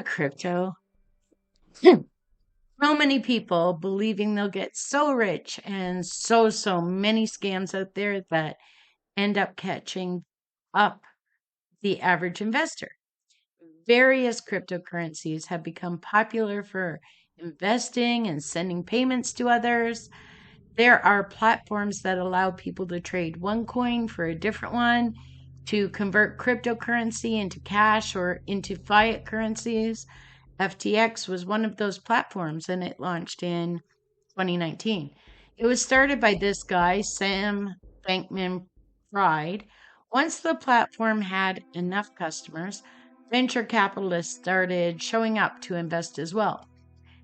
Crypto. So many people believing they'll get so rich and so many scams out there that end up catching up the average investor. Various cryptocurrencies have become popular for investing and sending payments to others. There are platforms that allow people to trade one coin for a different one, to convert cryptocurrency into cash or into fiat currencies. FTX was one of those platforms and it launched in 2019. It was started by this guy, Sam Bankman Fried. Once the platform had enough customers, venture capitalists started showing up to invest as well.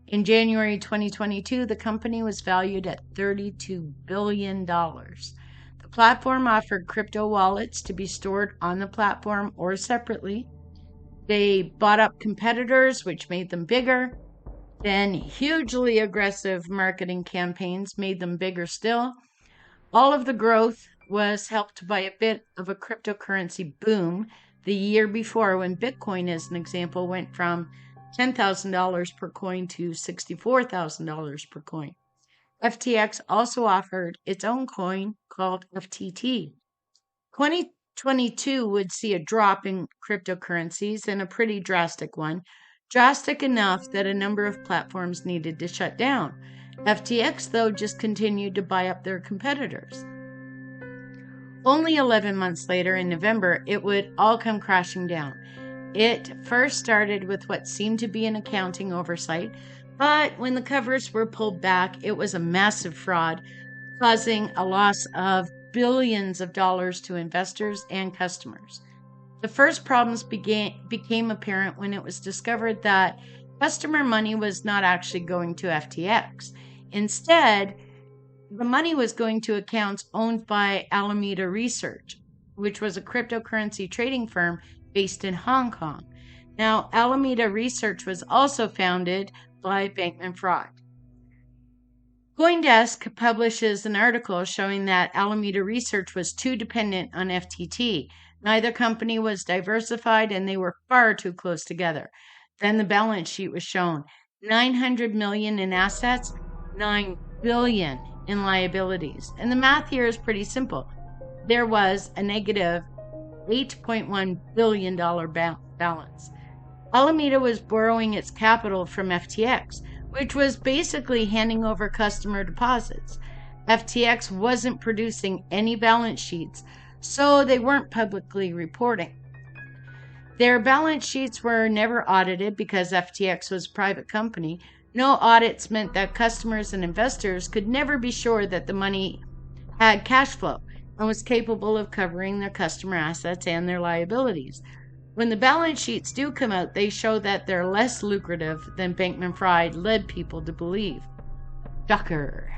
In January 2022, the company was valued at $32 billion. The platform offered crypto wallets to be stored on the platform or separately. They bought up competitors, which made them bigger. Then hugely aggressive marketing campaigns made them bigger still. All of the growth was helped by a bit of a cryptocurrency boom the year before when Bitcoin, as an example, went from $10,000 per coin to $64,000 per coin. FTX also offered its own coin called FTT. 2022 would see a drop in cryptocurrencies and a pretty drastic one, drastic enough that a number of platforms needed to shut down. FTX, though, just continued to buy up their competitors. Only 11 months later, in November, it would all come crashing down. It first started with what seemed to be an accounting oversight, but when the covers were pulled back, it was a massive fraud, causing a loss of billions of dollars to investors and customers. The first problems became apparent when it was discovered that customer money was not actually going to FTX. Instead, the money was going to accounts owned by Alameda Research, which was a cryptocurrency trading firm based in Hong Kong. Now, Alameda Research was also founded by Bankman Fried. CoinDesk publishes an article showing that Alameda Research was too dependent on FTT. Neither company was diversified and they were far too close together. Then the balance sheet was shown. $900 million in assets, $9 billion in liabilities. And the math here is pretty simple. There was a negative $8.1 billion balance. Alameda was borrowing its capital from FTX, which was basically handing over customer deposits. FTX wasn't producing any balance sheets, so they weren't publicly reporting. Their balance sheets were never audited because FTX was a private company. No audits meant that customers and investors could never be sure that the money had cash flow and was capable of covering their customer assets and their liabilities. When the balance sheets do come out, they show that they're less lucrative than Bankman Fried led people to believe. Shocker.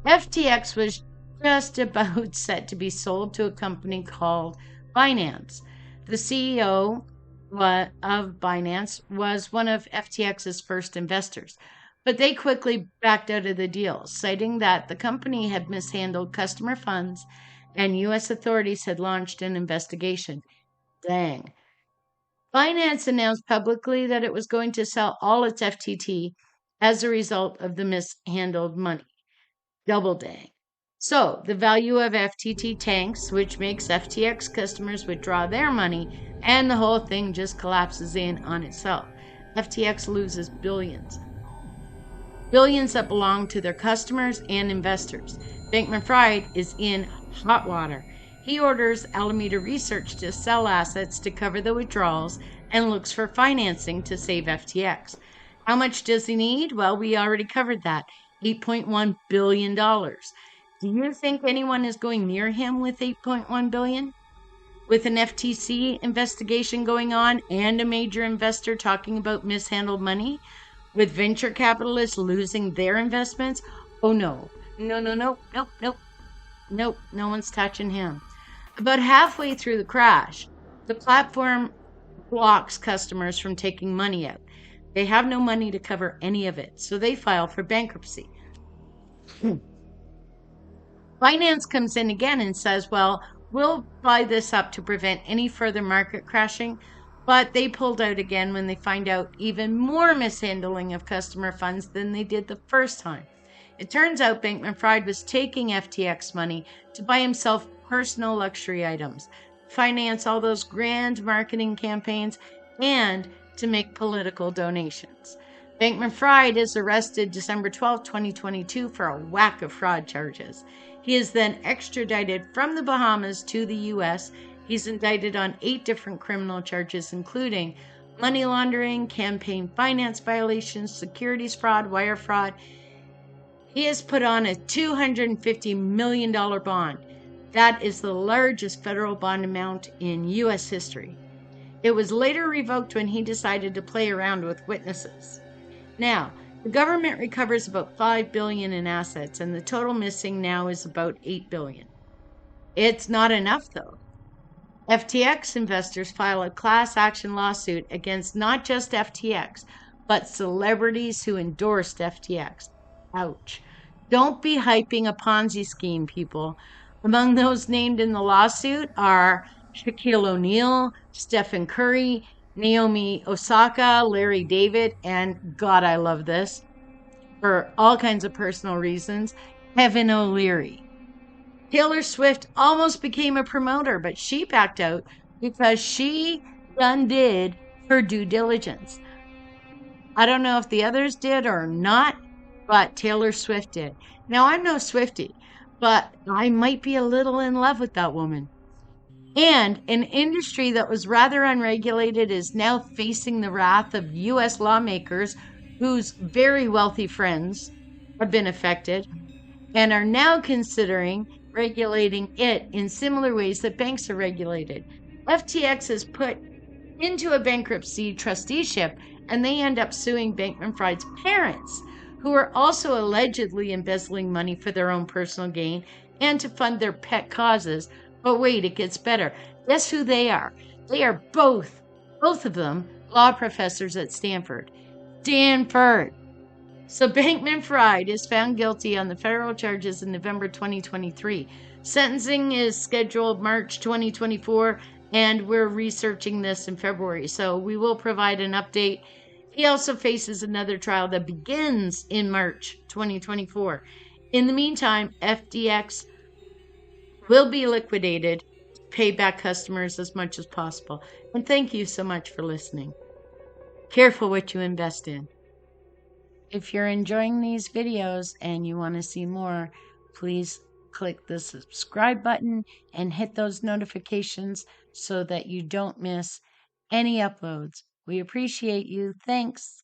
FTX was just about set to be sold to a company called Binance. The CEO of Binance was one of FTX's first investors, but they quickly backed out of the deal, citing that the company had mishandled customer funds and U.S. authorities had launched an investigation. Dang. Binance announced publicly that it was going to sell all its FTT as a result of the mishandled money. Double dang. So, the value of FTT tanks, which makes FTX customers withdraw their money, and the whole thing just collapses in on itself. FTX loses billions. Billions that belong to their customers and investors. Bankman Fried is in hot water. He orders Alameda Research to sell assets to cover the withdrawals and looks for financing to save FTX. How much does he need? Well, we already covered that. $8.1 billion. Do you think anyone is going near him with $8.1 billion? With an FTC investigation going on and a major investor talking about mishandled money? With venture capitalists losing their investments? Oh no. Nope, no one's touching him. About halfway through the crash, the platform blocks customers from taking money out. They have no money to cover any of it, so they file for bankruptcy. Finance comes in again and says, well, we'll buy this up to prevent any further market crashing, But they pulled out again when they find out even more mishandling of customer funds than they did the first time. It turns out Bankman-Fried was taking FTX money to buy himself personal luxury items, finance all those grand marketing campaigns, and to make political donations. Bankman-Fried is arrested December 12, 2022 for a whack of fraud charges. He is then extradited from the Bahamas to the U.S. He's indicted on 8 different criminal charges, including money laundering, campaign finance violations, securities fraud, wire fraud. He has put on a $250 million bond. That is the largest federal bond amount in U.S. history. It was later revoked when he decided to play around with witnesses. Now, the government recovers about $5 billion in assets, and the total missing now is about $8 billion. It's not enough, though. FTX investors file a class action lawsuit against not just FTX, but celebrities who endorsed FTX. Ouch. Don't be hyping a Ponzi scheme, people. Among those named in the lawsuit are Shaquille O'Neal, Stephen Curry, Naomi Osaka, Larry David, and God, I love this, for all kinds of personal reasons, Kevin O'Leary. Taylor Swift almost became a promoter, but she backed out because she did her due diligence. I don't know if the others did or not, but Taylor Swift did. Now, I'm no Swiftie, but I might be a little in love with that woman. And an industry that was rather unregulated is now facing the wrath of U.S. lawmakers whose very wealthy friends have been affected and are now considering regulating it in similar ways that banks are regulated. FTX is put into a bankruptcy trusteeship, and they end up suing Bankman-Fried's parents, who are also allegedly embezzling money for their own personal gain and to fund their pet causes. But wait, it gets better. Guess who they are? They are both of them, law professors at Stanford. So Bankman-Fried is found guilty on the federal charges in November 2023. Sentencing is scheduled March 2024, and we're researching this in February, so we will provide an update. He also faces another trial that begins in March 2024. In the meantime, FTX will be liquidated to pay back customers as much as possible. And thank you so much for listening. Careful what you invest in. If you're enjoying these videos and you want to see more, please click the subscribe button and hit those notifications so that you don't miss any uploads. We appreciate you. Thanks.